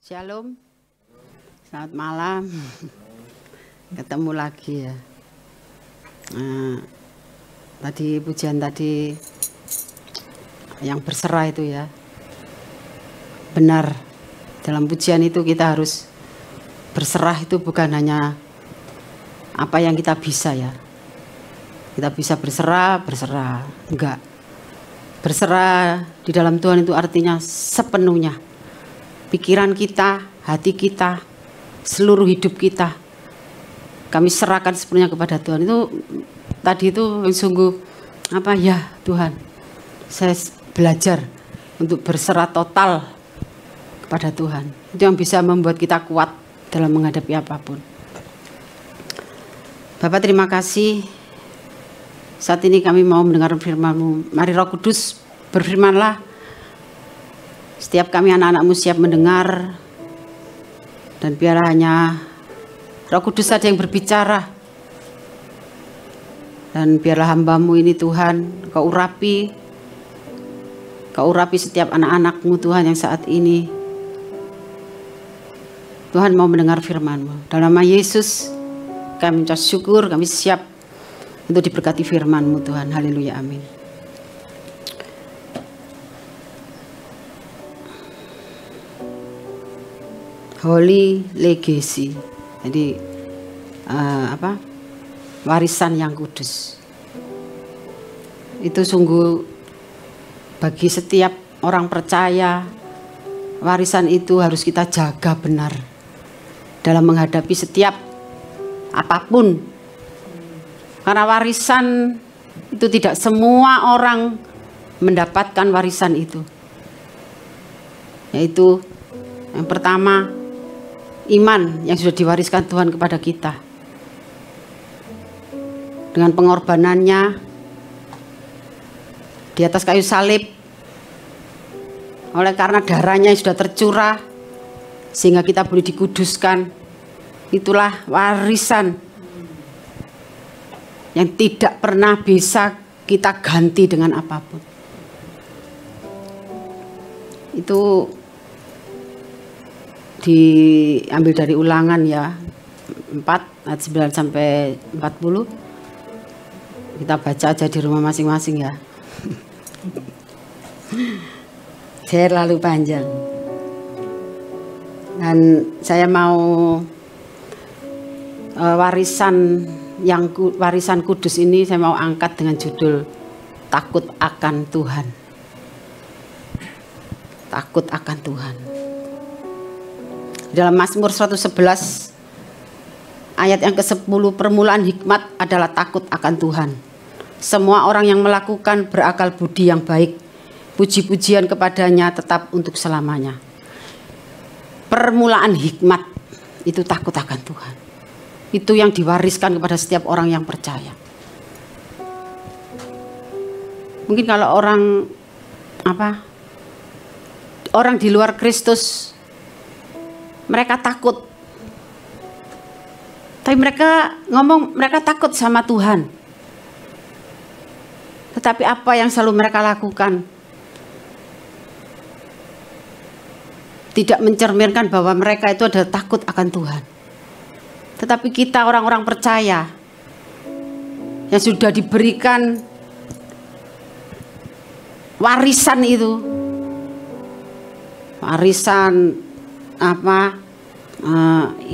Shalom, selamat malam, ketemu lagi ya. Tadi pujian tadi yang berserah itu ya, benar. Dalam pujian itu kita harus berserah, itu bukan hanya apa yang kita bisa ya. Kita bisa berserah, enggak. Berserah di dalam Tuhan itu artinya sepenuhnya. Pikiran kita, hati kita, seluruh hidup kita, kami serahkan sepenuhnya kepada Tuhan. Itu tadi itu sungguh apa ya, Tuhan, saya belajar untuk berserah total kepada Tuhan. Itu yang bisa membuat kita kuat dalam menghadapi apapun. Bapak, terima kasih. Saat ini kami mau mendengar firman-Mu. Mari Roh Kudus berfirmanlah. Setiap kami anak-anak-Mu siap mendengar, dan biar hanya Roh Kudus saja yang berbicara. Dan biarlah hamba-Mu ini Tuhan, Kau urapi setiap anak-anak-Mu Tuhan yang saat ini Tuhan mau mendengar firman-Mu. Dalam nama Yesus kami mengucap syukur, kami siap untuk diberkati firman-Mu Tuhan. Haleluya, amin. Holy Legacy, jadi warisan yang kudus. Itu sungguh bagi setiap orang percaya, warisan itu harus kita jaga benar dalam menghadapi setiap apapun. Karena warisan itu tidak semua orang mendapatkan warisan itu. Yaitu yang pertama, iman yang sudah diwariskan Tuhan kepada kita. Dengan pengorbanannya di atas kayu salib, oleh karena darahnya yang sudah tercurah sehingga kita boleh dikuduskan. Itulah warisan yang tidak pernah bisa kita ganti dengan apapun. Itu diambil dari Ulangan ya 4 ayat 9 sampai 40. Kita baca aja di rumah masing-masing ya. Terlalu panjang. Dan saya mau warisan kudus ini saya mau angkat dengan judul takut akan Tuhan. Takut akan Tuhan. Dalam Mazmur 111 ayat yang ke-10, permulaan hikmat adalah takut akan Tuhan. Semua orang yang melakukan berakal budi yang baik, puji-pujian kepadanya tetap untuk selamanya. Permulaan hikmat itu takut akan Tuhan. Itu yang diwariskan kepada setiap orang yang percaya. Mungkin kalau orang di luar Kristus, mereka takut. Tapi mereka takut sama Tuhan. Tetapi apa yang selalu mereka lakukan tidak mencerminkan bahwa mereka itu adalah takut akan Tuhan. Tetapi kita orang-orang percaya yang sudah diberikan warisan itu, warisan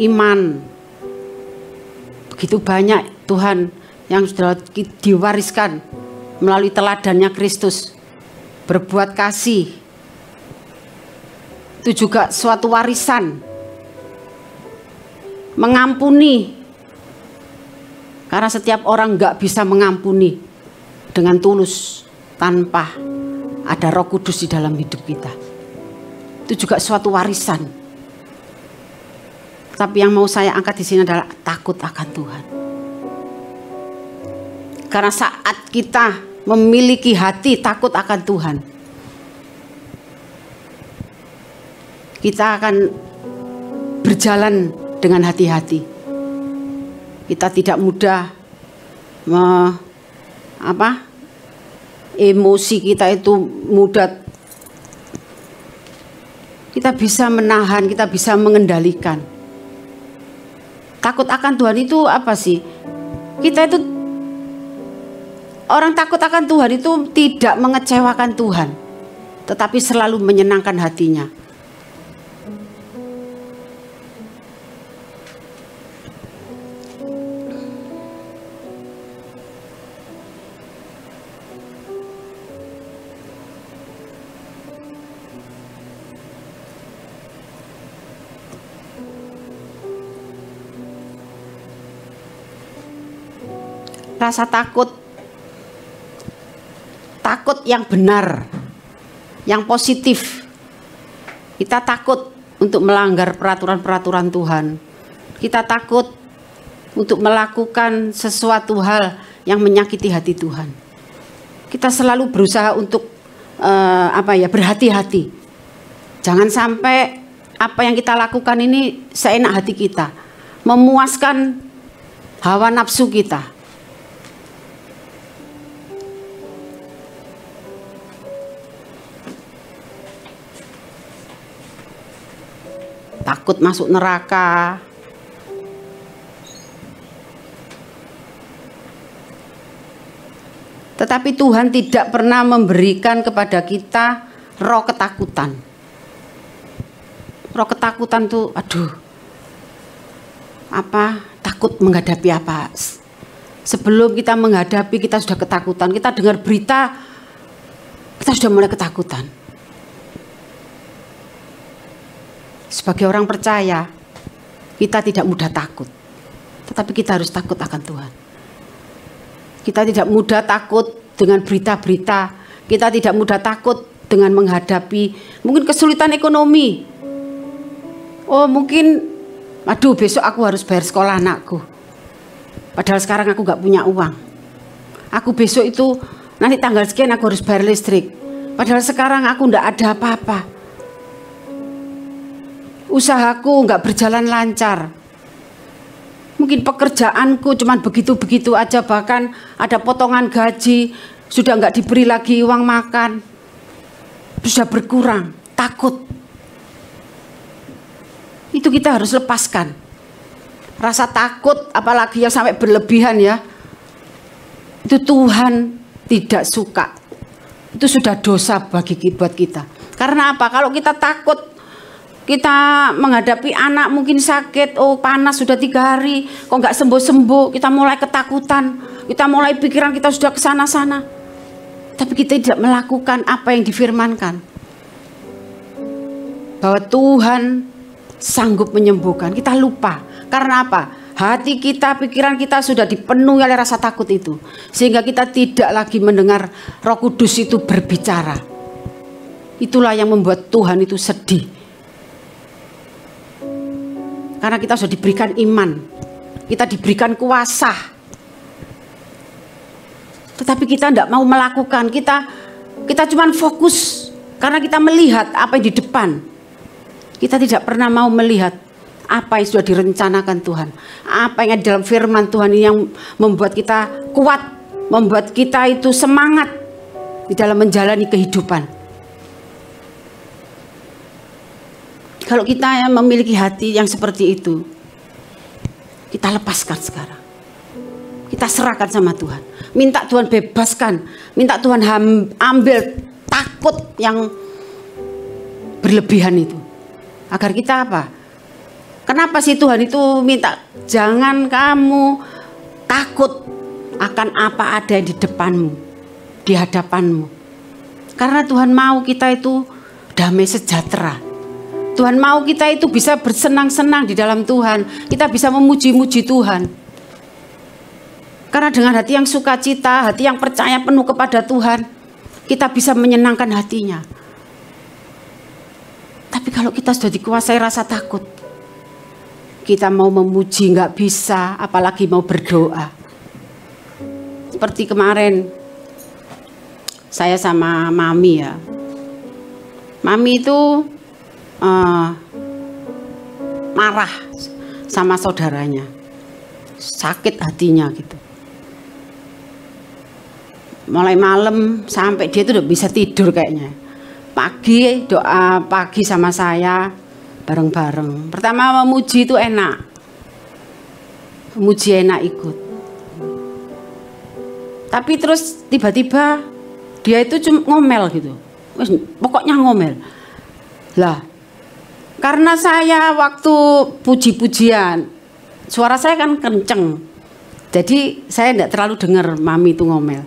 iman, begitu banyak Tuhan yang sudah diwariskan melalui teladannya Kristus, berbuat kasih, itu juga suatu warisan. Mengampuni, karena setiap orang nggak bisa mengampuni dengan tulus tanpa ada Roh Kudus di dalam hidup kita. Itu juga suatu warisan. Tapi yang mau saya angkat di sini adalah takut akan Tuhan. Karena saat kita memiliki hati takut akan Tuhan, kita akan berjalan dengan hati-hati. Kita tidak mudah emosi kita itu mudah Kita bisa menahan, kita bisa mengendalikan. Takut akan Tuhan itu apa sih? Kita itu, orang takut akan Tuhan itu tidak mengecewakan Tuhan, tetapi selalu menyenangkan hatinya. Rasa takut yang benar, yang positif. Kita takut untuk melanggar peraturan-peraturan Tuhan. Kita takut untuk melakukan sesuatu hal yang menyakiti hati Tuhan. Kita selalu berusaha untuk berhati-hati. Jangan sampai apa yang kita lakukan ini seenak hati kita, memuaskan hawa nafsu kita. Takut masuk neraka. Tetapi Tuhan tidak pernah memberikan kepada kita roh ketakutan. Roh ketakutan tuh, takut menghadapi apa? Sebelum kita menghadapi, kita sudah ketakutan. Kita dengar berita, kita sudah mulai ketakutan. Sebagai orang percaya, kita tidak mudah takut. Tetapi kita harus takut akan Tuhan. Kita tidak mudah takut dengan berita-berita. Kita tidak mudah takut dengan menghadapi mungkin kesulitan ekonomi. Oh mungkin, besok aku harus bayar sekolah anakku. Padahal sekarang aku gak punya uang. Aku besok itu, nanti tanggal sekian aku harus bayar listrik. Padahal sekarang aku gak ada apa-apa. Usahaku nggak berjalan lancar. Mungkin pekerjaanku cuman begitu-begitu aja, bahkan ada potongan gaji, sudah nggak diberi lagi uang makan, sudah berkurang. Takut. Itu kita harus lepaskan. Rasa takut, apalagi yang sampai berlebihan ya, itu Tuhan tidak suka. Itu sudah dosa buat kita. Karena apa? Kalau kita takut, kita menghadapi anak mungkin sakit, panas sudah 3 hari, kok nggak sembuh-sembuh, kita mulai ketakutan, kita mulai pikiran kita sudah kesana-sana. Tapi kita tidak melakukan apa yang difirmankan. Bahwa Tuhan sanggup menyembuhkan, kita lupa. Karena apa? Hati kita, pikiran kita sudah dipenuhi oleh rasa takut itu. Sehingga kita tidak lagi mendengar Roh Kudus itu berbicara. Itulah yang membuat Tuhan itu sedih. Karena kita sudah diberikan iman, kita diberikan kuasa, tetapi kita tidak mau melakukan. Kita cuma fokus karena kita melihat apa yang di depan. Kita tidak pernah mau melihat apa yang sudah direncanakan Tuhan, apa yang ada dalam firman Tuhan ini yang membuat kita kuat, membuat kita itu semangat di dalam menjalani kehidupan. Kalau kita memiliki hati yang seperti itu, kita lepaskan sekarang. Kita serahkan sama Tuhan. Minta Tuhan bebaskan. Minta Tuhan ambil takut yang berlebihan itu. Agar kita apa? Kenapa sih Tuhan itu minta jangan kamu takut akan apa ada di depanmu, di hadapanmu. Karena Tuhan mau kita itu damai sejahtera. Tuhan mau kita itu bisa bersenang-senang di dalam Tuhan. Kita bisa memuji-muji Tuhan. Karena dengan hati yang sukacita, hati yang percaya penuh kepada Tuhan, kita bisa menyenangkan hatinya. Tapi kalau kita sudah dikuasai rasa takut, kita mau memuji nggak bisa, apalagi mau berdoa. Seperti kemarin, saya sama Mami ya. Mami itu marah sama saudaranya, sakit hatinya gitu. Mulai malam sampai dia tuh udah bisa tidur kayaknya. pagi doa pagi sama saya bareng-bareng. Pertama memuji itu enak, memuji enak ikut. Tapi terus tiba-tiba dia itu cuma ngomel gitu, pokoknya ngomel. Lah, karena saya waktu puji-pujian suara saya kan kenceng, jadi saya tidak terlalu dengar mami itu ngomel.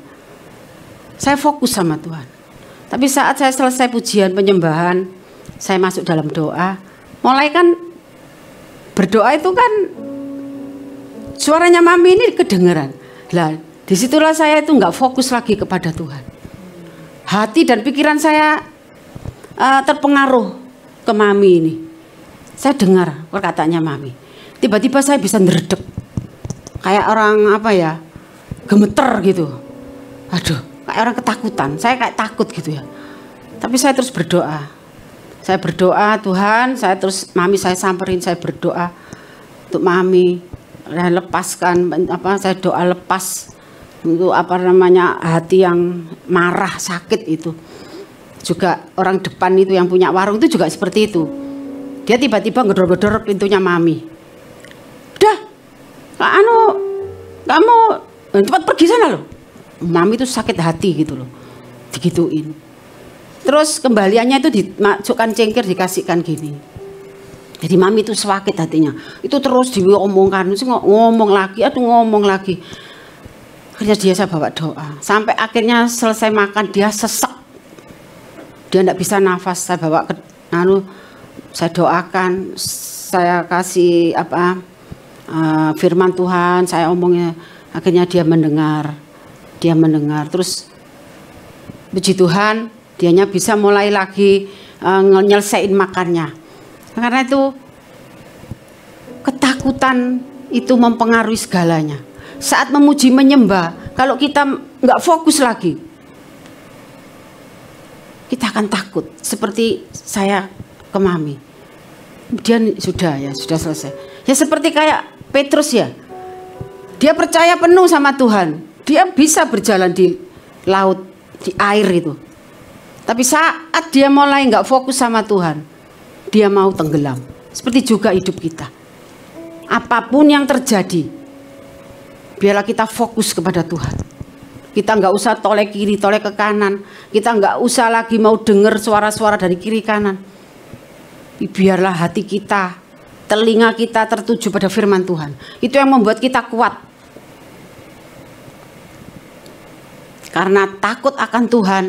Saya fokus sama Tuhan. Tapi saat saya selesai pujian penyembahan, saya masuk dalam doa. Mulai kan berdoa itu kan suaranya mami ini kedengeran. Lah, disitulah saya itu nggak fokus lagi kepada Tuhan. Hati dan pikiran saya terpengaruh ke mami ini. Saya dengar perkataannya mami. Tiba-tiba saya bisa ngeredek. Kayak orang apa ya, gemeter gitu. Aduh, kayak orang ketakutan. Saya kayak takut gitu ya. Tapi saya terus berdoa. Saya berdoa, Tuhan, saya terus mami saya samperin, saya berdoa untuk mami. Saya lepaskan saya doa lepas untuk hati yang marah, sakit itu. Juga orang depan itu yang punya warung itu juga seperti itu. Dia tiba-tiba ngedor-ngedor pintunya mami. Udah, kamu cepat pergi sana loh. Mami itu sakit hati gitu loh, digituin. Terus kembaliannya itu dimasukkan cengkir, dikasihkan gini. Jadi mami itu sakit hatinya. Itu terus diomongkan, ngomong lagi, ngomong lagi. Akhirnya saya bawa doa. Sampai akhirnya selesai makan dia sesek. Dia tidak bisa nafas. Saya bawa ke saya doakan, saya kasih firman Tuhan, saya omongnya. Akhirnya dia mendengar. Terus puji Tuhan, dianya bisa mulai lagi nyelesain makannya. Karena itu ketakutan itu mempengaruhi segalanya. Saat memuji menyembah, kalau kita nggak fokus lagi, kita akan takut. Seperti saya ke mami, kemudian sudah selesai. Ya seperti kayak Petrus ya, dia percaya penuh sama Tuhan, dia bisa berjalan di laut, di air itu. Tapi saat dia mulai nggak fokus sama Tuhan, dia mau tenggelam. Seperti juga hidup kita. Apapun yang terjadi, biarlah kita fokus kepada Tuhan. Kita nggak usah toleh kiri, toleh ke kanan. Kita nggak usah lagi mau dengar suara-suara dari kiri kanan. Biarlah hati kita, telinga kita tertuju pada firman Tuhan. Itu yang membuat kita kuat. Karena takut akan Tuhan,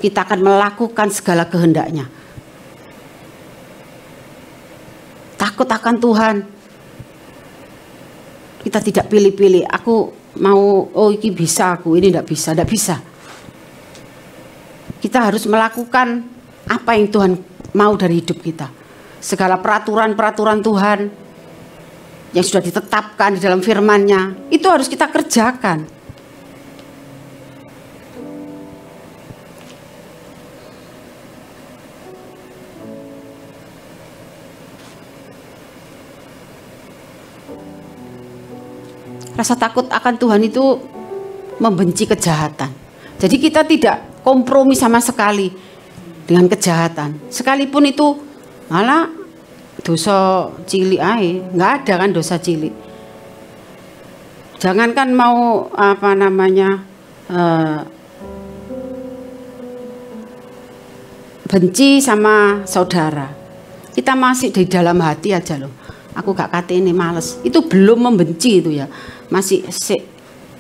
kita akan melakukan segala kehendaknya. Takut akan Tuhan, kita tidak pilih-pilih. Aku mau, ini bisa, aku ini tidak bisa. Kita harus melakukan apa yang Tuhan mau dari hidup kita. Segala peraturan-peraturan Tuhan yang sudah ditetapkan di dalam firman-Nya, itu harus kita kerjakan. Rasa takut akan Tuhan itu membenci kejahatan. Jadi kita tidak kompromi sama sekali dengan kejahatan. Sekalipun itu malah dosa cilik aja, nggak ada kan dosa cilik. Jangankan mau benci sama saudara, kita masih di dalam hati aja loh. Aku gak kata ini males, itu belum membenci itu ya, masih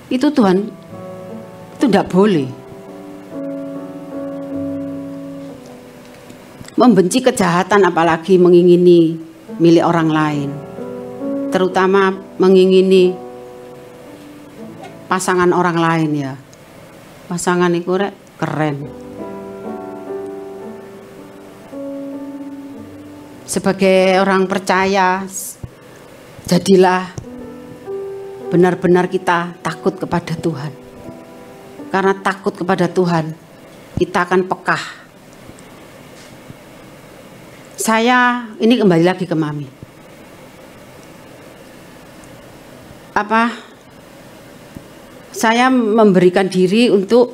itu Tuhan itu tidak boleh membenci kejahatan, apalagi mengingini milik orang lain, terutama mengingini pasangan orang lain ya. Pasangan itu keren. Sebagai orang percaya, jadilah benar-benar kita takut kepada Tuhan. Karena takut kepada Tuhan, kita akan pekah. Saya ini kembali lagi ke mami. Saya memberikan diri untuk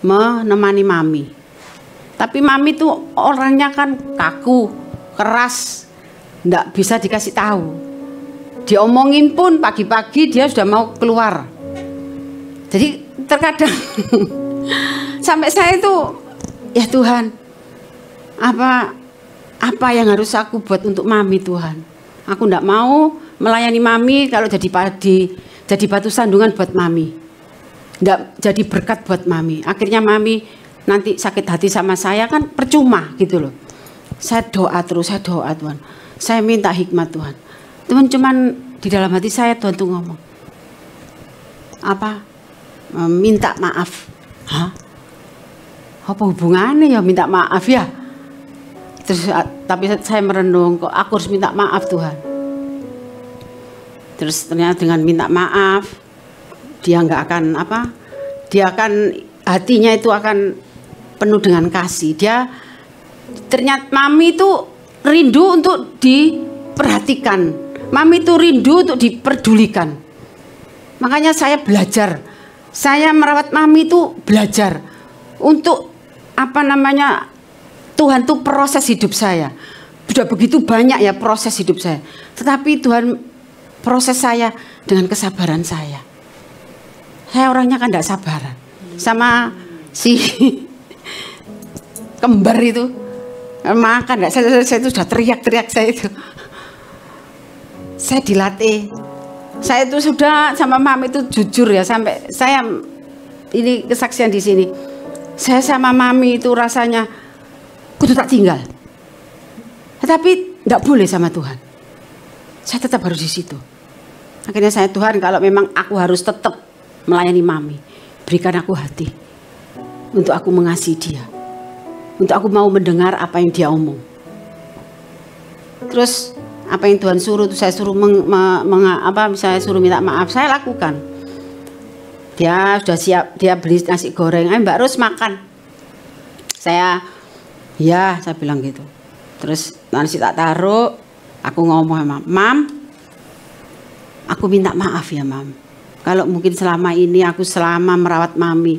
menemani mami. Tapi mami tuh orangnya kan kaku, keras, nggak bisa dikasih tahu. Diomongin pun pagi-pagi dia sudah mau keluar. Jadi terkadang sampai saya itu, ya Tuhan, apa yang harus aku buat untuk mami Tuhan? Aku nggak mau melayani mami kalau jadi batu sandungan buat mami, nggak jadi berkat buat mami. Akhirnya mami nanti sakit hati sama saya kan percuma gitu loh. Saya doa terus, saya doa Tuhan, saya minta hikmat Tuhan. Tuhan cuman di dalam hati saya Tuhan tuh ngomong minta maaf. Hah? Apa hubungannya ya minta maaf ya? Terus tapi saya merenung, kok aku harus minta maaf Tuhan. Terus ternyata dengan minta maaf dia nggak akan dia akan hatinya itu akan penuh dengan kasih. Dia ternyata mami itu rindu untuk diperhatikan, mami itu rindu untuk diperdulikan. Makanya saya belajar, saya merawat mami itu belajar untuk Tuhan tuh proses hidup saya. Sudah begitu banyak ya proses hidup saya, tetapi Tuhan proses saya dengan kesabaran saya. Saya orangnya kan tidak sabaran sama si kembar itu makan. Saya itu sudah teriak-teriak saya itu. Saya dilatih. Saya itu sudah sama mami itu jujur ya, sampai saya ini kesaksian di sini. Saya sama mami itu rasanya kudu tak tinggal. Tetapi tidak boleh sama Tuhan. Saya tetap harus di situ. Akhirnya saya, Tuhan, kalau memang aku harus tetap melayani mami, berikan aku hati untuk aku mengasihi dia, untuk aku mau mendengar apa yang dia omong. Terus apa yang Tuhan suruh itu saya suruh saya suruh minta maaf, saya lakukan. Dia sudah siap, dia beli nasi goreng, Mbak Ros makan. Saya bilang gitu. Terus nasi tak taruh, aku ngomong sama Mam, aku minta maaf ya Mam. Kalau mungkin selama ini aku selama merawat mami,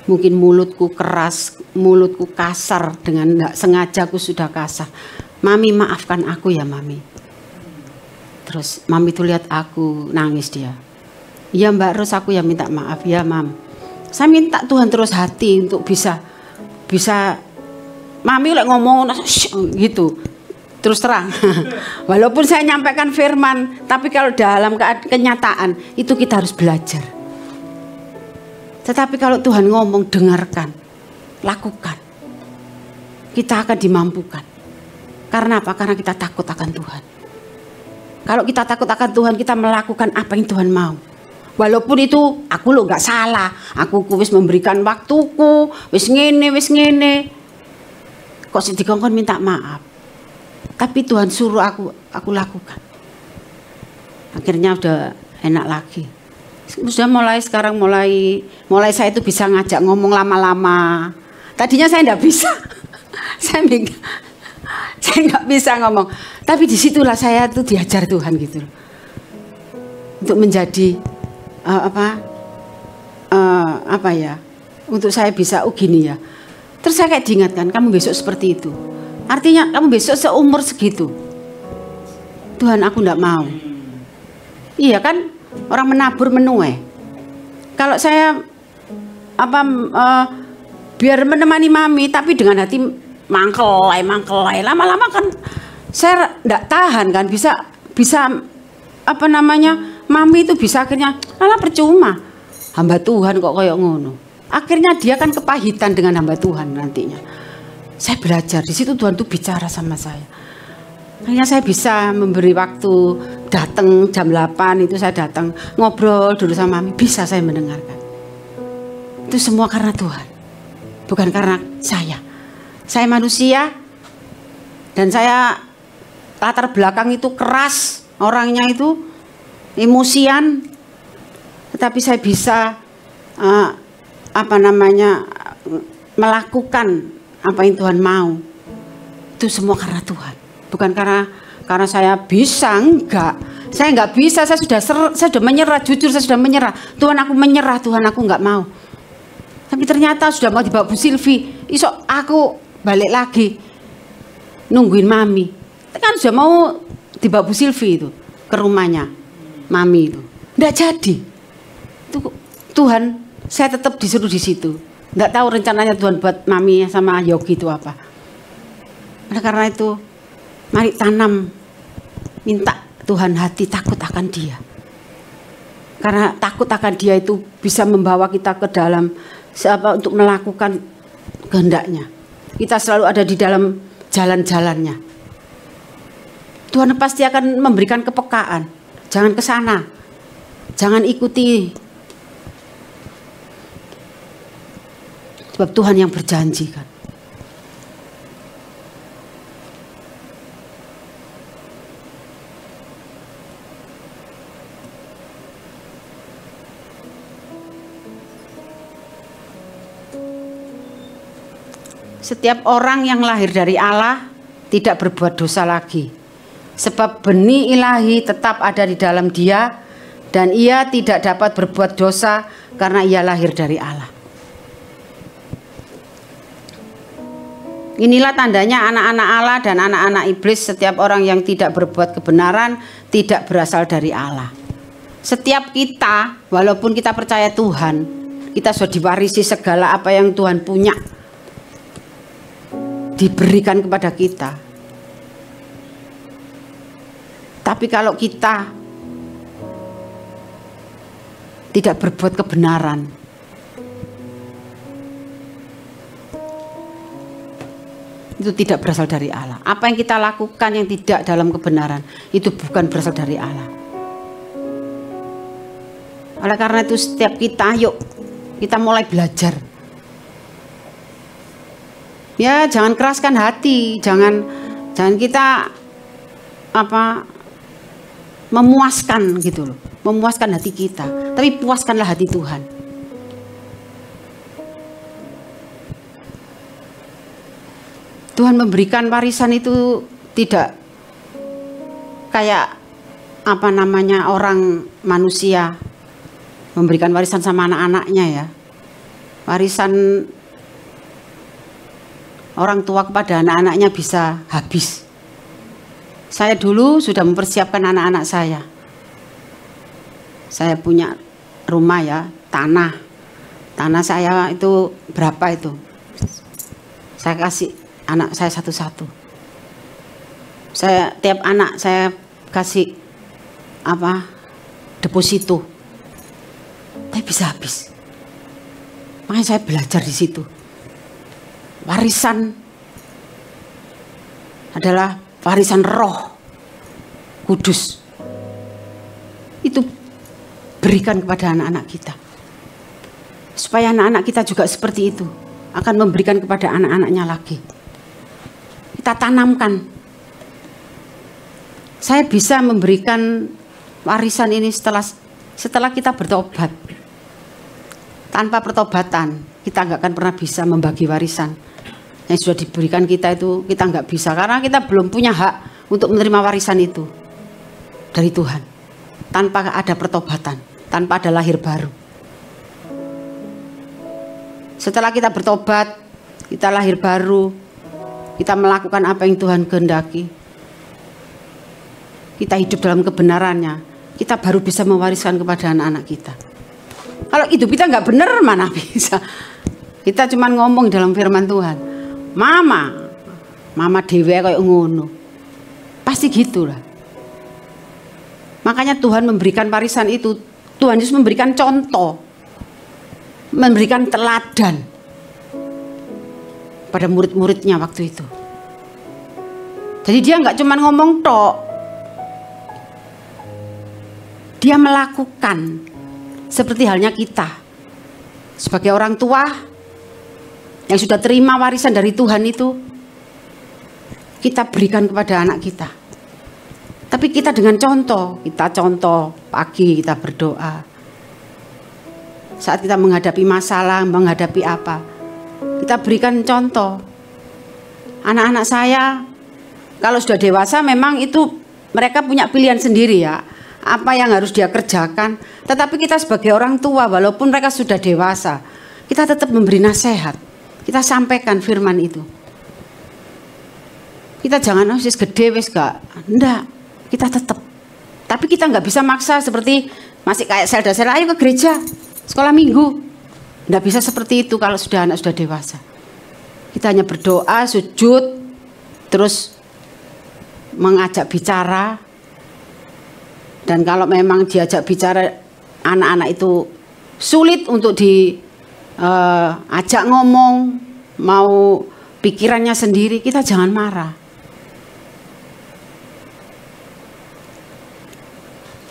mungkin mulutku keras, mulutku kasar, dengan tidak sengaja aku sudah kasar. Mami maafkan aku ya Mami. Terus mami itu lihat aku nangis dia. Iya Mbak Ros, aku yang minta maaf ya Mam. Saya minta Tuhan terus hati untuk bisa mami lek ngomong gitu terus terang. Walaupun saya nyampaikan firman, tapi kalau dalam kenyataan itu kita harus belajar. Tetapi kalau Tuhan ngomong, dengarkan, lakukan, kita akan dimampukan. Karena apa? Karena kita takut akan Tuhan. Kalau kita takut akan Tuhan, kita melakukan apa yang Tuhan mau. Walaupun itu aku lo nggak salah, aku wis memberikan waktuku, wis ngene. Kok sing dikongkon minta maaf. Tapi Tuhan suruh aku lakukan. Akhirnya udah enak lagi. Sudah sekarang mulai saya itu bisa ngajak ngomong lama-lama. Tadinya saya enggak bisa. saya nggak bisa ngomong. Tapi disitulah saya tuh diajar Tuhan gitu. Untuk menjadi untuk saya bisa gini ya. Terus saya kayak diingatkan, kamu besok seperti itu. Artinya kamu besok seumur segitu. Tuhan, aku enggak mau. Iya kan, orang menabur menuai. Kalau saya biar menemani mami, tapi dengan hati mangkelai, lama-lama kan saya enggak tahan kan, bisa mami itu bisa akhirnya percuma. Hamba Tuhan kok kayak ngono. Akhirnya dia kan kepahitan dengan hamba Tuhan nantinya. Saya belajar di situ, Tuhan tuh bicara sama saya. Akhirnya saya bisa memberi waktu, datang jam 8 itu saya datang ngobrol dulu sama mami, bisa saya mendengarkan. Itu semua karena Tuhan, bukan karena saya. Saya manusia dan saya latar belakang itu keras, orangnya itu emosian, tetapi saya bisa melakukan apa yang Tuhan mau. Itu semua karena Tuhan, bukan karena saya bisa. Enggak, saya enggak bisa. Saya sudah menyerah, jujur saya sudah menyerah. Tuhan, aku menyerah. Tuhan, aku enggak mau. Tapi ternyata sudah mau dibawa Bu Silvi, isok aku balik lagi nungguin mami. Kan sudah mau dibawa Bu Silvi itu ke rumahnya mami itu. Nggak jadi. Tuhan, saya tetap disuruh di situ. Nggak tahu rencananya Tuhan buat mami sama Yogi itu apa. Oleh karena itu, mari tanam, minta Tuhan hati takut akan Dia. Karena takut akan Dia itu bisa membawa kita ke dalam untuk melakukan kehendaknya. Kita selalu ada di dalam jalan-jalannya. Tuhan pasti akan memberikan kepekaan. Jangan ke sana. Jangan ikuti. Sebab Tuhan yang berjanji kan. Setiap orang yang lahir dari Allah tidak berbuat dosa lagi. Sebab benih ilahi tetap ada di dalam dia dan ia tidak dapat berbuat dosa karena ia lahir dari Allah. Inilah tandanya anak-anak Allah dan anak-anak iblis. Setiap orang yang tidak berbuat kebenaran tidak berasal dari Allah. Setiap kita, walaupun kita percaya Tuhan, kita sudah diwarisi segala apa yang Tuhan punya, diberikan kepada kita. Tapi kalau kita tidak berbuat kebenaran, itu tidak berasal dari Allah. Apa yang kita lakukan yang tidak dalam kebenaran, itu bukan berasal dari Allah. Oleh karena itu setiap kita, yuk kita mulai belajar. Ya, jangan keraskan hati, jangan kita memuaskan gitu loh, memuaskan hati kita, tapi puaskanlah hati Tuhan. Tuhan memberikan warisan itu tidak kayak orang manusia memberikan warisan sama anak-anaknya ya. Warisan orang tua kepada anak-anaknya bisa habis. Saya dulu sudah mempersiapkan anak-anak saya. Saya punya rumah ya, tanah. Tanah saya itu berapa itu? Saya kasih anak saya satu-satu. Saya tiap anak saya kasih deposito. Tapi bisa habis. Makanya saya belajar di situ. Warisan adalah warisan Roh Kudus. Itu berikan kepada anak-anak kita. Supaya anak-anak kita juga seperti itu. Akan memberikan kepada anak-anaknya lagi. Kita tanamkan. Saya bisa memberikan warisan ini setelah kita bertobat. Tanpa pertobatan, kita nggak akan pernah bisa membagi warisan yang sudah diberikan kita itu. Kita nggak bisa karena kita belum punya hak untuk menerima warisan itu dari Tuhan tanpa ada pertobatan, tanpa ada lahir baru. Setelah kita bertobat, kita lahir baru, kita melakukan apa yang Tuhan kehendaki, kita hidup dalam kebenarannya, kita baru bisa mewariskan kepada anak-anak kita. Kalau hidup kita nggak benar, mana bisa? Kita cuma ngomong dalam firman Tuhan, mama dewe kayak ngono, pasti gitulah. Makanya Tuhan memberikan warisan itu. Tuhan Yesus memberikan contoh, memberikan teladan pada murid-muridnya waktu itu. Jadi dia nggak cuma ngomong tok, dia melakukan. Seperti halnya kita sebagai orang tua yang sudah terima warisan dari Tuhan itu, kita berikan kepada anak kita. Tapi kita dengan contoh, pagi kita berdoa. Saat kita menghadapi masalah, menghadapi apa, kita berikan contoh. Anak-anak saya kalau sudah dewasa memang itu mereka punya pilihan sendiri ya, apa yang harus dia kerjakan. Tetapi kita sebagai orang tua, walaupun mereka sudah dewasa, kita tetap memberi nasihat. Kita sampaikan firman itu. Kita jangan wis gede wis gak. Enggak, kita tetap. Tapi kita nggak bisa maksa seperti masih kayak Selda, ayo ke gereja, sekolah minggu. Nggak bisa seperti itu kalau sudah anak sudah dewasa. Kita hanya berdoa, sujud, terus mengajak bicara. Dan kalau memang diajak bicara anak-anak itu sulit untuk diajak ngomong, mau pikirannya sendiri, kita jangan marah.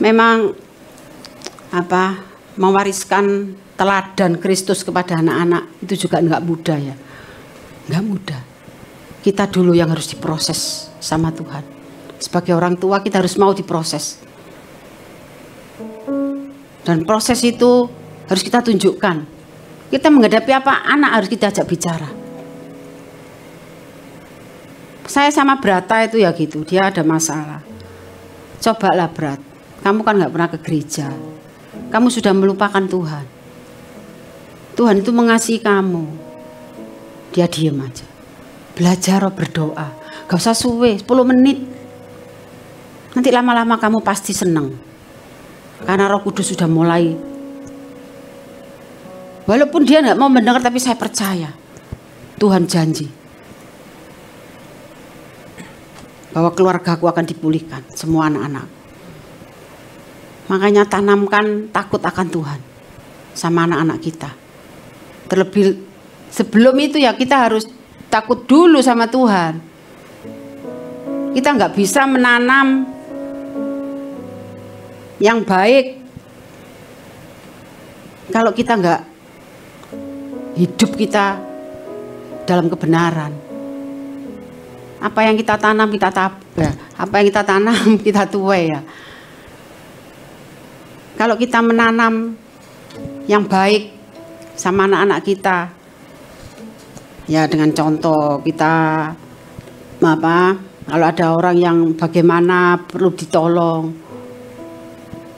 Memang mewariskan teladan Kristus kepada anak-anak itu juga enggak mudah ya. Enggak mudah. Kita dulu yang harus diproses sama Tuhan. Sebagai orang tua kita harus mau diproses. Dan proses itu harus kita tunjukkan. Kita menghadapi apa, anak harus kita ajak bicara. Saya sama Brata itu ya gitu, dia ada masalah. Cobalah Brat, kamu kan nggak pernah ke gereja. Kamu sudah melupakan Tuhan. Tuhan itu mengasihi kamu. Dia diem aja. Belajar berdoa. Gak usah suwe, 10 menit. Nanti lama-lama kamu pasti senang. Karena Roh Kudus sudah mulai. Walaupun dia nggak mau mendengar, tapi saya percaya. Tuhan janji. Bahwa keluargaku akan dipulihkan. Semua anak-anak. Makanya tanamkan takut akan Tuhan sama anak-anak kita. Terlebih sebelum itu ya kita harus takut dulu sama Tuhan. Kita nggak bisa menanam yang baik kalau kita nggak hidup kita dalam kebenaran. Apa yang kita tanam kita apa yang kita tanam kita tuai ya. Kalau kita menanam yang baik sama anak-anak kita, ya dengan contoh kita kalau ada orang yang bagaimana perlu ditolong,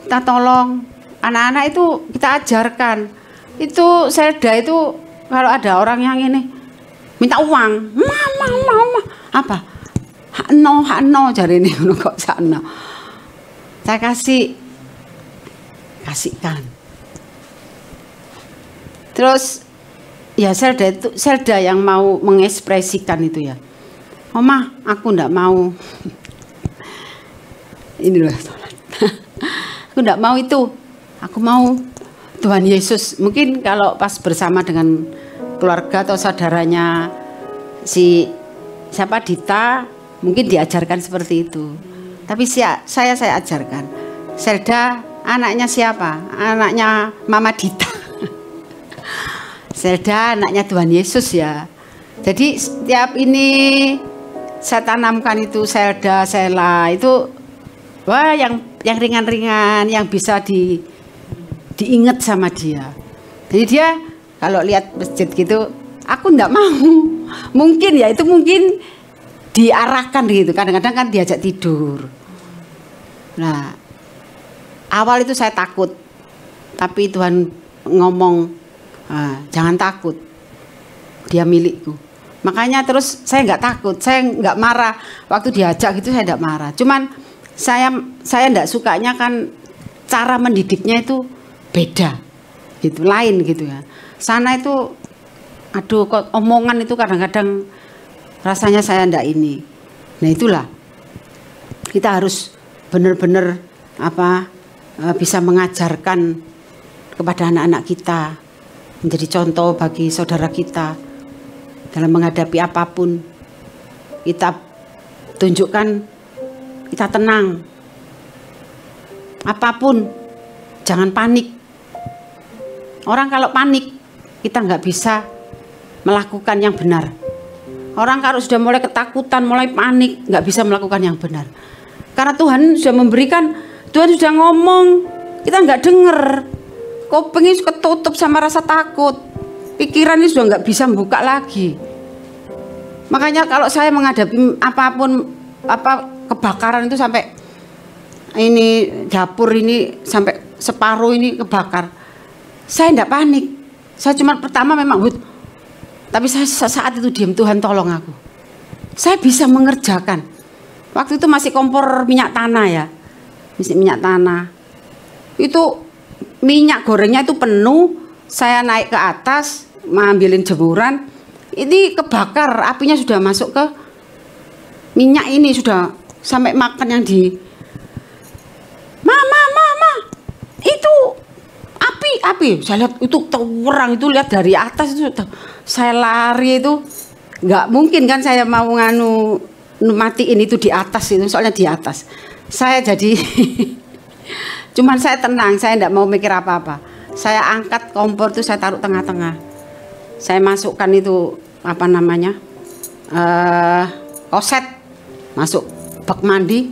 kita tolong. Anak-anak itu kita ajarkan. Itu Selda itu kalau ada orang yang ini minta uang, mama apa? Hak no jari ini kok sakno. Saya kasihkan. Terus ya Selda yang mau mengekspresikan itu ya. Oma, aku ndak mau. Ini loh. Aku ndak mau itu. Aku mau Tuhan Yesus. Mungkin kalau pas bersama dengan keluarga atau saudaranya siapa Dita, mungkin diajarkan seperti itu. Tapi saya ajarkan. Selda anaknya siapa? Anaknya Mama Dita. Selda anaknya Tuhan Yesus ya. Jadi setiap ini saya tanamkan itu Selda, Sela itu wah yang ringan-ringan yang bisa diingat sama dia. Jadi dia kalau lihat masjid gitu, aku enggak mau. Mungkin ya itu mungkin diarahkan gitu. Kadang-kadang kan diajak tidur. Nah, awal itu saya takut, tapi Tuhan ngomong, jangan takut, dia milikku. Makanya terus saya nggak takut, saya nggak marah. Waktu diajak gitu saya nggak marah. Cuman saya nggak sukanya kan cara mendidiknya itu beda, gitu, lain gitu ya. Sana itu, aduh, kok omongan itu kadang-kadang rasanya saya ndak ini. Nah itulah kita harus benar-benar bisa mengajarkan kepada anak-anak kita, menjadi contoh bagi saudara kita dalam menghadapi apapun. Kita tunjukkan kita tenang, apapun jangan panik. Orang kalau panik kita nggak bisa melakukan yang benar. Orang kalau sudah mulai ketakutan, mulai panik, nggak bisa melakukan yang benar. Karena Tuhan sudah memberikan, Tuhan sudah ngomong, kita nggak denger. Kuping ini ketutup sama rasa takut. Pikiran ini sudah nggak bisa membuka lagi. Makanya kalau saya menghadapi apapun, kebakaran itu sampai ini dapur ini sampai separuh ini kebakar, saya nggak panik. Saya cuma pertama memang tapi saya saat itu diam, Tuhan tolong aku. saya bisa mengerjakan. Waktu itu masih kompor minyak tanah ya, masih minyak tanah. Itu minyak gorengnya itu penuh, saya naik ke atas, ngambilin jemuran, ini kebakar, apinya sudah masuk ke minyak ini, sudah sampai makan yang di mama, itu api. Saya lihat itu terang, itu lihat dari atas itu, saya lari itu, nggak mungkin kan saya mau matiin itu di atas itu, soalnya di atas. Saya jadi cuman saya tenang, saya enggak mau mikir apa-apa. Saya angkat kompor itu, saya taruh tengah-tengah. Saya masukkan itu apa namanya? Koset. Masuk bak mandi.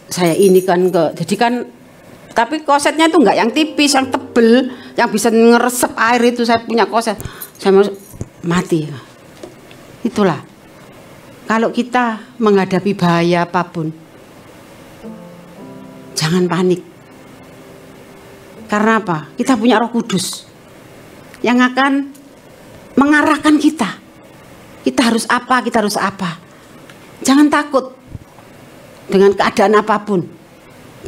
Saya ini kan jadi kan, tapi kosetnya itu enggak yang tipis, yang tebel, yang bisa ngeresep air itu. Saya punya koset. Saya mati. Itulah. Kalau kita menghadapi bahaya apapun, jangan panik. Karena apa? Kita punya Roh Kudus yang akan mengarahkan kita. Kita harus apa? Kita harus apa? Jangan takut dengan keadaan apapun.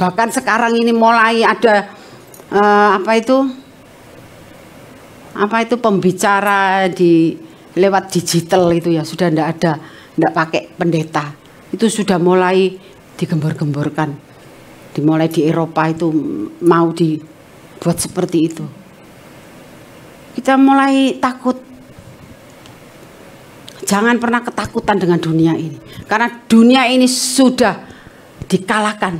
Bahkan sekarang ini mulai ada apa itu pembicara di lewat digital itu ya, sudah enggak pakai pendeta. Itu sudah mulai digembor-gemborkan. Dimulai di Eropa itu mau dibuat seperti itu. Kita mulai takut. Jangan pernah ketakutan dengan dunia ini. Karena dunia ini sudah dikalahkan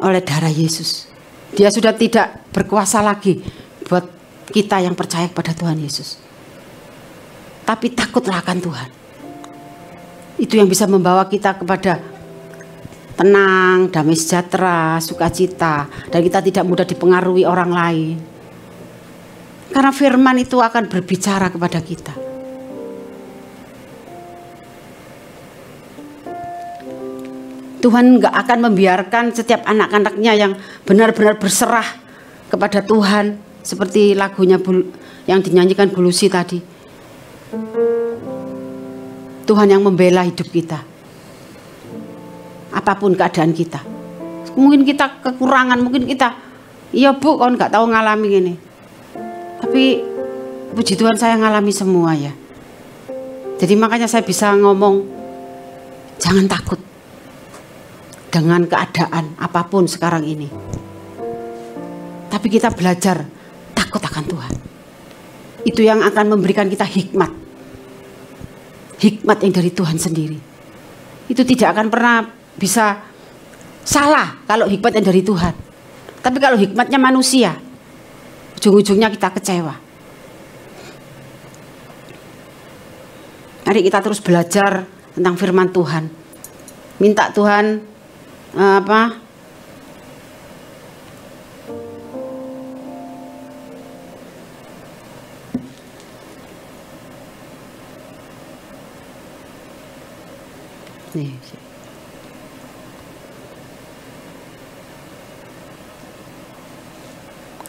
oleh darah Yesus. Dia sudah tidak berkuasa lagi buat kita yang percaya kepada Tuhan Yesus. Tapi takutlah akan Tuhan. Itu yang bisa membawa kita kepada tenang, damai sejahtera, sukacita, dan kita tidak mudah dipengaruhi orang lain. Karena firman itu akan berbicara kepada kita. Tuhan nggak akan membiarkan setiap anak-anaknya yang benar-benar berserah kepada Tuhan, seperti lagunya yang dinyanyikan Bu Lucy tadi. Tuhan yang membela hidup kita, apapun keadaan kita. Mungkin kita kekurangan, mungkin kita, iya Bu, kau nggak tahu ngalami ini. Tapi puji Tuhan saya ngalami semua ya. Jadi makanya saya bisa ngomong, jangan takut dengan keadaan apapun sekarang ini. Tapi kita belajar takut akan Tuhan. Itu yang akan memberikan kita hikmat. Hikmat yang dari Tuhan sendiri. Itu tidak akan pernah bisa salah kalau hikmat yang dari Tuhan. Tapi kalau hikmatnya manusia, ujung-ujungnya kita kecewa. Mari kita terus belajar tentang firman Tuhan. Minta Tuhan apa? Nih.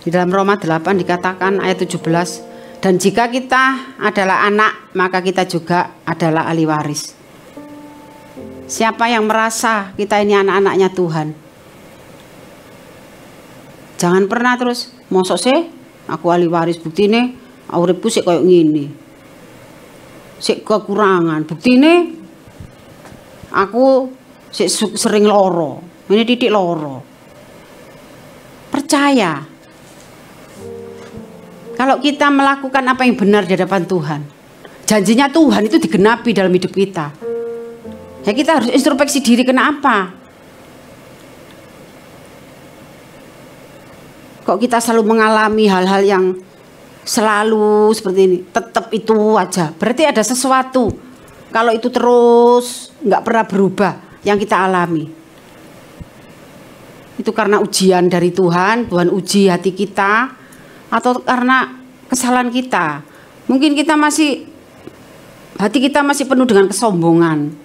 Di dalam Roma 8 dikatakan ayat 17, dan jika kita adalah anak, maka kita juga adalah ahli waris. Siapa yang merasa kita ini anak-anaknya Tuhan, jangan pernah terus mosok sih aku ahli waris, buktine uripku sik koyo ngene, sik kekurangan, buktine aku sik sering loro, ini titik loro. Percaya, kalau kita melakukan apa yang benar di hadapan Tuhan, janjinya Tuhan itu digenapi dalam hidup kita. Ya kita harus introspeksi diri, kenapa? Kok kita selalu mengalami hal-hal yang selalu seperti ini, tetap itu aja. Berarti ada sesuatu. Kalau itu terus nggak pernah berubah yang kita alami. Itu karena ujian dari Tuhan, Tuhan uji hati kita, atau karena kesalahan kita. Mungkin kita hati kita masih penuh dengan kesombongan.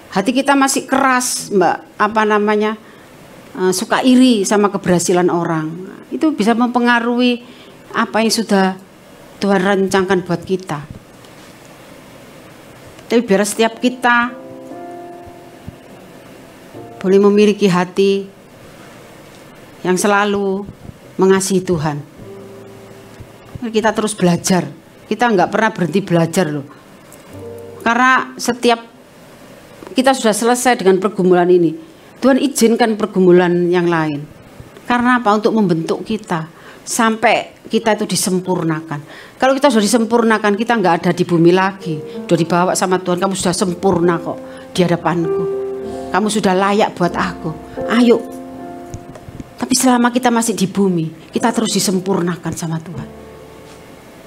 Hati kita masih keras, suka iri sama keberhasilan orang. Itu bisa mempengaruhi apa yang sudah Tuhan rancangkan buat kita. Tapi biar setiap kita boleh memiliki hati yang selalu mengasihi Tuhan. Kita terus belajar. Kita nggak pernah berhenti belajar loh. Karena setiap kita sudah selesai dengan pergumulan ini, Tuhan izinkan pergumulan yang lain. Karena apa? Untuk membentuk kita sampai kita itu disempurnakan. Kalau kita sudah disempurnakan, kita nggak ada di bumi lagi. Sudah dibawa sama Tuhan, kamu sudah sempurna kok di hadapanku. Kamu sudah layak buat aku. Ayo. Tapi selama kita masih di bumi, kita terus disempurnakan sama Tuhan.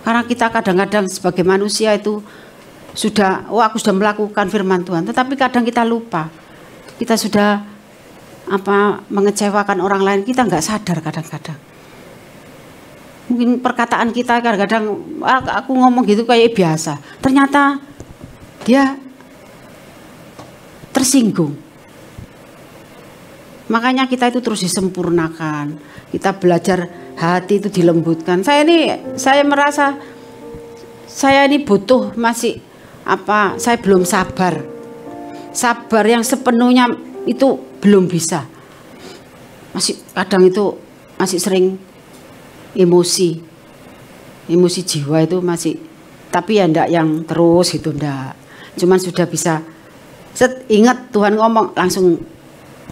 Karena kita kadang-kadang sebagai manusia itu sudah, aku sudah melakukan firman Tuhan, tetapi kadang kita lupa. Kita sudah mengecewakan orang lain, kita nggak sadar kadang-kadang. Mungkin perkataan kita kadang-kadang aku ngomong gitu kayak biasa, ternyata dia tersinggung. Makanya kita itu terus disempurnakan. Kita belajar hati itu dilembutkan. Saya merasa saya ini butuh masih saya belum sabar. Sabar yang sepenuhnya itu belum bisa. Masih kadang itu masih sering emosi jiwa itu masih, tapi ya enggak yang terus gitu, enggak. Cuman sudah bisa ingat Tuhan ngomong langsung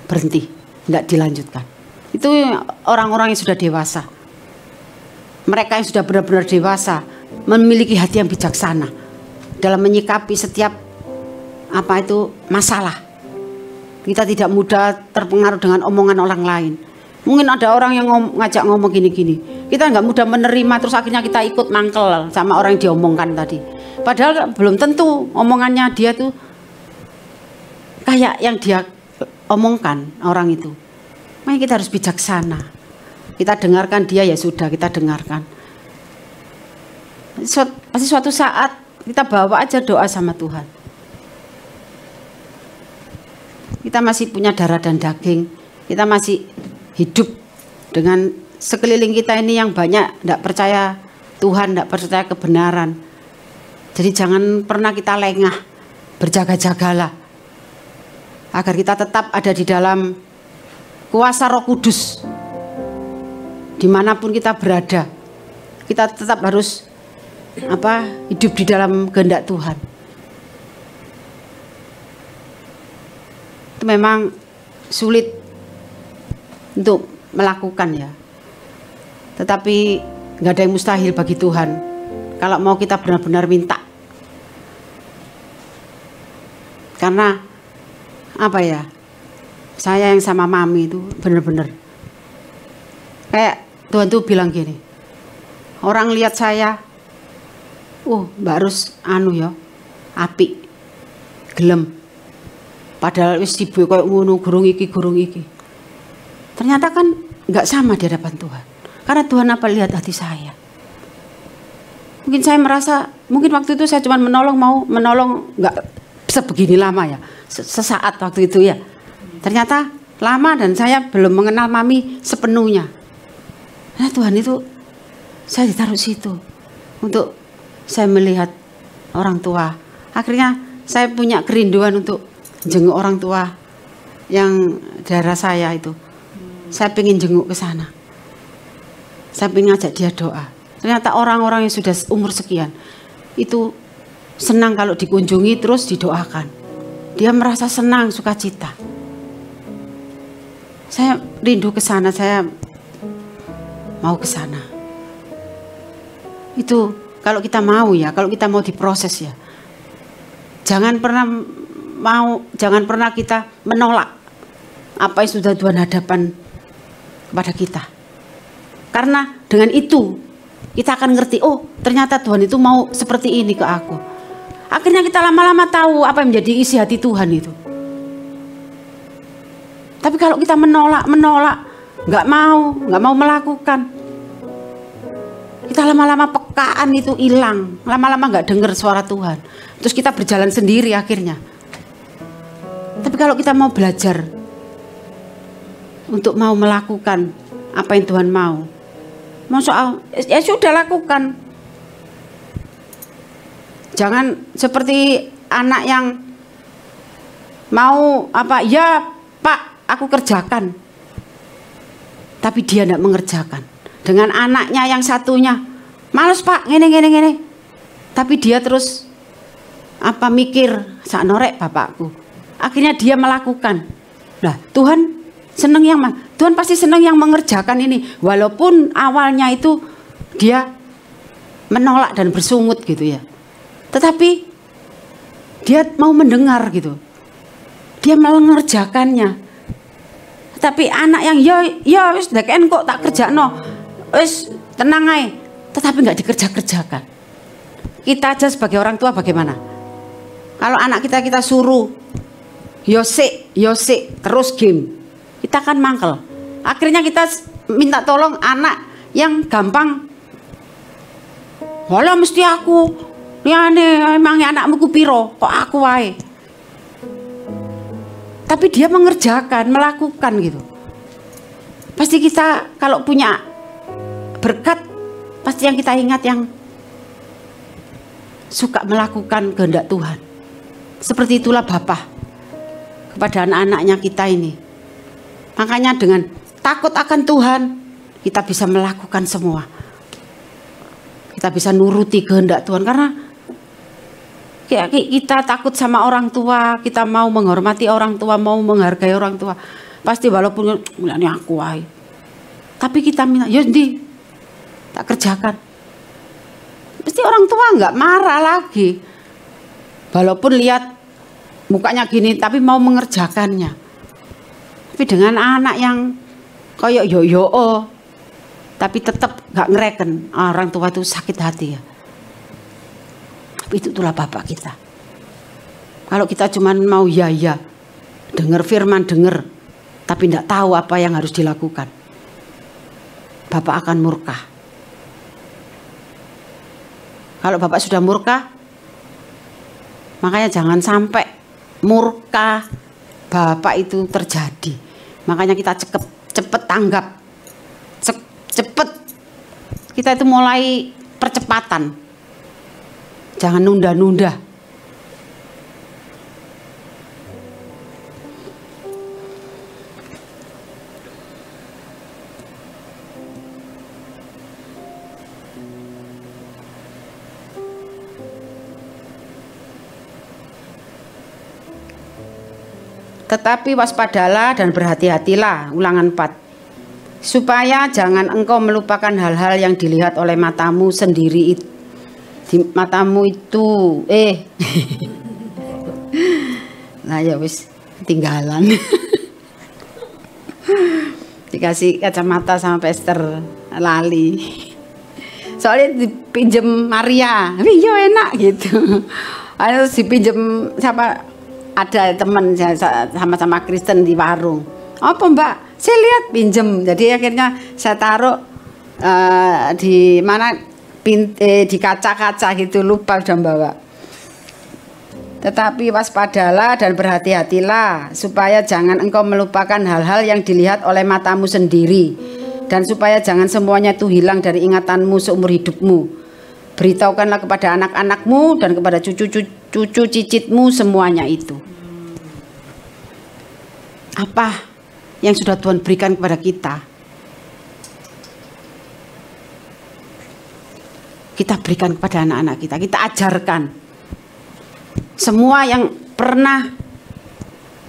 berhenti, enggak dilanjutkan. Itu orang-orang yang sudah dewasa. Mereka yang sudah benar-benar dewasa memiliki hati yang bijaksana dalam menyikapi setiap masalah. Kita tidak mudah terpengaruh dengan omongan orang lain. Mungkin ada orang yang ngajak ngomong gini-gini, kita nggak mudah menerima, terus akhirnya kita ikut mangkel sama orang yang diomongkan tadi. Padahal belum tentu omongannya dia tuh kayak yang dia omongkan orang itu. Makanya kita harus bijaksana. Kita dengarkan dia, ya sudah, kita dengarkan. Pasti suatu saat kita bawa aja doa sama Tuhan. Kita masih punya darah dan daging, kita masih hidup dengan sekeliling kita ini yang banyak tidak percaya Tuhan, tidak percaya kebenaran. Jadi jangan pernah kita lengah, berjaga-jagalah agar kita tetap ada di dalam kuasa Roh Kudus. Dimanapun kita berada, kita tetap harus hidup di dalam kehendak Tuhan. Itu memang sulit untuk melakukan ya. Tetapi nggak ada yang mustahil bagi Tuhan. Kalau mau kita benar-benar minta. Karena saya yang sama Mami itu benar-benar kayak Tuhan tuh bilang gini. Orang lihat saya, Mbak Rus apik, gelem. Padahal wis sibuk kayak ngono, gurung iki. Ternyata kan nggak sama di hadapan Tuhan. Karena Tuhan lihat hati saya. Mungkin saya merasa, mungkin waktu itu saya cuma menolong nggak sebegini lama ya. Sesaat waktu itu ya. Ternyata lama dan saya belum mengenal Mami sepenuhnya. Nah Tuhan itu saya ditaruh situ untuk saya melihat orang tua. Akhirnya saya punya kerinduan untuk jenguk orang tua yang daerah saya itu. Saya pengen jenguk ke sana. Saya pengen ngajak dia doa. Ternyata orang-orang yang sudah umur sekian itu senang kalau dikunjungi terus didoakan. Dia merasa senang, sukacita. Saya rindu ke sana, saya mau ke sana. Itu kalau kita mau ya, kalau kita mau diproses ya. Jangan pernah kita menolak apa yang sudah Tuhan hadapan kepada kita. Karena dengan itu kita akan ngerti, ternyata Tuhan itu mau seperti ini ke aku. Akhirnya kita lama-lama tahu apa yang menjadi isi hati Tuhan itu. Tapi kalau kita menolak, nggak mau melakukan, kita lama-lama pekaan itu hilang, lama-lama nggak dengar suara Tuhan. Terus kita berjalan sendiri akhirnya. Tapi kalau kita mau belajar untuk mau melakukan apa yang Tuhan mau, Ya sudah, lakukan. Jangan seperti anak yang mau apa, ya Pak aku kerjakan, tapi dia tidak mengerjakan. Dengan anaknya yang satunya, males Pak, ngene, tapi dia terus apa mikir, sak norek bapakku. Akhirnya dia melakukan. Nah, Tuhan pasti senang yang mengerjakan ini, walaupun awalnya itu dia menolak dan bersungut gitu ya. Tetapi dia mau mendengar gitu. Dia mengerjakannya. Tapi anak yang ya wis deken kok tak kerjakno. Wis tenang ae, tetapi enggak dikerjakan. Kita aja sebagai orang tua bagaimana? Kalau anak kita suruh yosik terus game, kita kan mangkel. Akhirnya kita minta tolong anak yang gampang. Walah mesti aku. Ya emangnya anakmu ku piro? Kok aku wae? Tapi dia mengerjakan, melakukan gitu. Pasti kita kalau punya berkat, pasti yang kita ingat yang suka melakukan kehendak Tuhan. Seperti itulah Bapa kepada anak-anaknya kita ini. Makanya dengan takut akan Tuhan, kita bisa melakukan semua. Kita bisa nuruti kehendak Tuhan karena kita takut sama orang tua, kita mau menghormati orang tua, mau menghargai orang tua. Pasti walaupun ini aku wae. Tapi kita minta, ya ndi tak kerjakan. Pasti orang tua enggak marah lagi. Walaupun lihat mukanya gini tapi mau mengerjakannya. Tapi dengan anak yang koyok yo tapi tetap enggak ngereken, orang tua itu sakit hati ya. Itulah Bapak kita. Kalau kita cuma mau ya, dengar firman, tapi tidak tahu apa yang harus dilakukan, Bapak akan murka. Kalau Bapak sudah murka, makanya jangan sampai murka Bapak itu terjadi. Makanya kita cepet tanggap, cepet kita itu mulai percepatan. Jangan nunda-nunda. Tetapi waspadalah dan berhati-hatilah, Ulangan 4. Supaya jangan engkau melupakan hal-hal yang dilihat oleh matamu sendiri itu. Di matamu itu nah ya wis ketinggalan. Dikasih kacamata sama Pester lali, soalnya dipinjem Maria, yo enak gitu. Harus dipinjem sama ada teman sama Kristen di warung. Apa Mbak? Saya lihat pinjem. Jadi akhirnya saya taruh di mana di kaca-kaca gitu, lupa udah bawa. Tetapi waspadalah dan berhati-hatilah supaya jangan engkau melupakan hal-hal yang dilihat oleh matamu sendiri, dan supaya jangan semuanya itu hilang dari ingatanmu seumur hidupmu. Beritahukanlah kepada anak-anakmu dan kepada cucu cicitmu semuanya itu. Apa yang sudah Tuhan berikan kepada kita, kita berikan kepada anak-anak kita, kita ajarkan. Semua yang pernah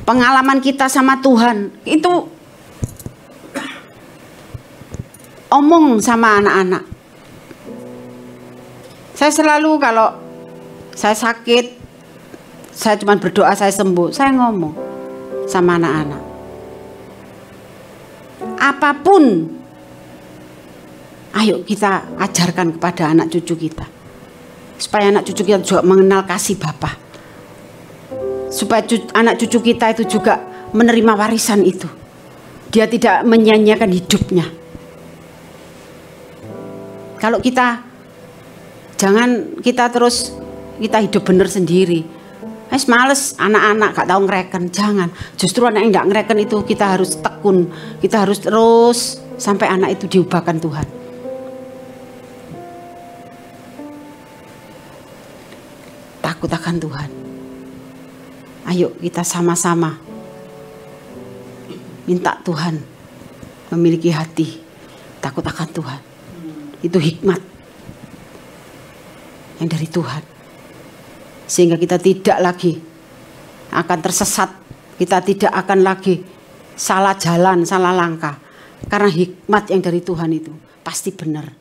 pengalaman kita sama Tuhan, itu omong sama anak-anak. Saya selalu kalau saya sakit, saya cuma berdoa saya sembuh, saya ngomong sama anak-anak. Apapun, ayo kita ajarkan kepada anak cucu kita, supaya anak cucu kita juga mengenal kasih Bapa, supaya anak cucu kita itu juga menerima warisan itu. Dia tidak menyia-nyiakan hidupnya. Kalau kita jangan kita terus kita hidup bener sendiri, males anak-anak gak tahu ngereken. Jangan, justru anak yang gak ngereken itu kita harus tekun, kita harus terus sampai anak itu diubahkan Tuhan. takut akan Tuhan. Ayo kita sama-sama minta Tuhan memiliki hati takut akan Tuhan. Itu hikmat yang dari Tuhan. Sehingga kita tidak lagi akan tersesat. Kita tidak akan lagi salah jalan, salah langkah. Karena hikmat yang dari Tuhan itu pasti benar.